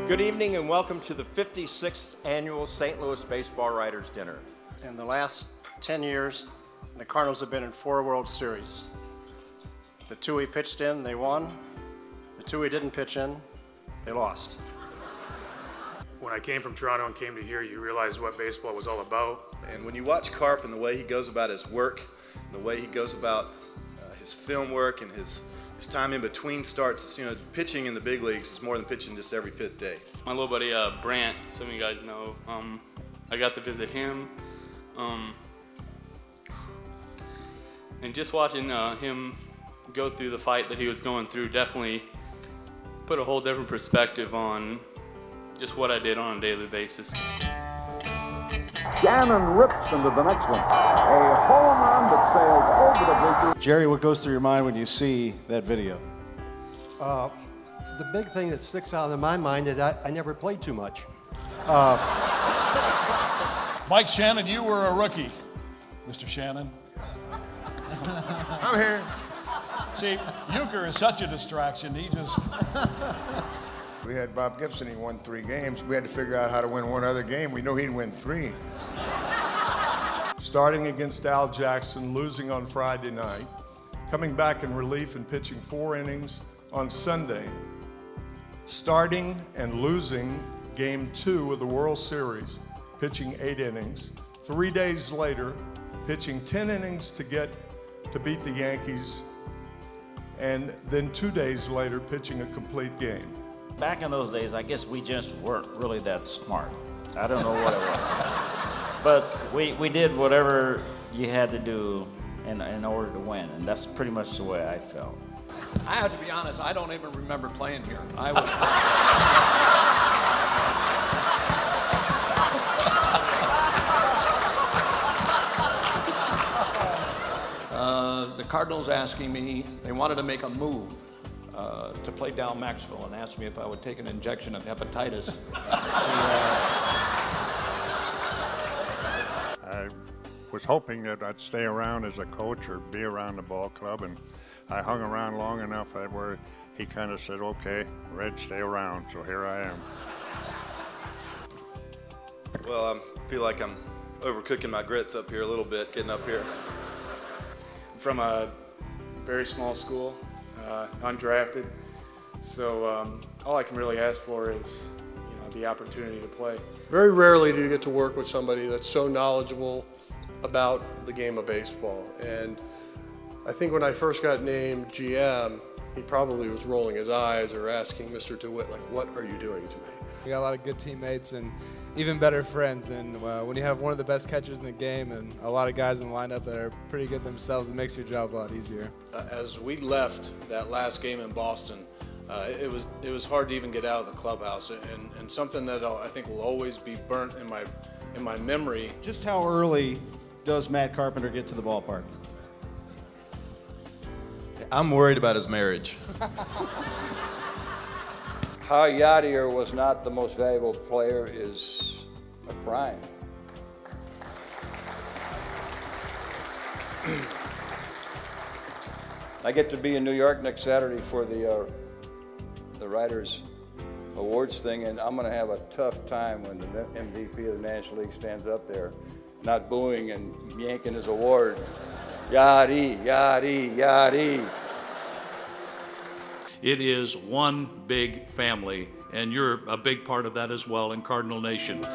Good evening and welcome to the 56th Annual St. Louis Baseball Writers Dinner. In the last 10 years, the Cardinals have been in 4 World Series. The 2 we pitched in, they won. The 2 we didn't pitch in, they lost. When I came from Toronto and came to here, you realize what baseball was all about. And when you watch Carp and the way he goes about his work, and the way he goes about his film work and his time in between starts, pitching in the big leagues is more than pitching just every 5th day. My little buddy Brant, some of you guys know, I got to visit him, and just watching him go through the fight that he was going through definitely put a whole different perspective on just what I did on a daily basis. Gannon rips into the next one. A home run that sails over the bleachers. Jerry, what goes through your mind when you see that video? The big thing that sticks out in my mind is that I never played too much. Mike Shannon, you were a rookie. Mr. Shannon. I'm here. See, Euchre is such a distraction. He just... We had Bob Gibson, he won 3 games. We had to figure out how to win one other game. We knew he'd win 3. Starting against Al Jackson, losing on Friday night, coming back in relief and pitching 4 innings on Sunday, starting and losing Game 2 of the World Series, pitching 8 innings. 3 days later, pitching 10 innings to beat the Yankees, and then 2 days later, pitching a complete game. Back in those days, I guess we just weren't really that smart. I don't know what it was. But we did whatever you had to do in order to win, and that's pretty much the way I felt. I have to be honest, I don't even remember playing here. I was... The Cardinals asking me, they wanted to make a move to play Dal Maxwell and asked me if I would take an injection of hepatitis. I was hoping that I'd stay around as a coach or be around the ball club, and I hung around long enough where he kind of said, okay, Red, stay around, so here I am. Well, I feel like I'm overcooking my grits up here a little bit, getting up here. From a very small school, undrafted, so all I can really ask for is the opportunity to play. Very rarely do you get to work with somebody that's so knowledgeable about the game of baseball. And I think when I first got named GM, he probably was rolling his eyes or asking Mr. DeWitt, like, what are you doing to me? We got a lot of good teammates and even better friends, and when you have one of the best catchers in the game and a lot of guys in the lineup that are pretty good themselves, it makes your job a lot easier. As we left that last game in Boston, it was hard to even get out of the clubhouse, and something that I think will always be burnt in my memory. Just how early does Matt Carpenter get to the ballpark? I'm worried about his marriage. How Yadier was not the most valuable player is a crime. I get to be in New York next Saturday for the Writers Awards thing, and I'm going to have a tough time when the MVP of the National League stands up there, not booing and yanking his award. Yadi, Yadi, Yadi. It is one big family, and you're a big part of that as well in Cardinal Nation.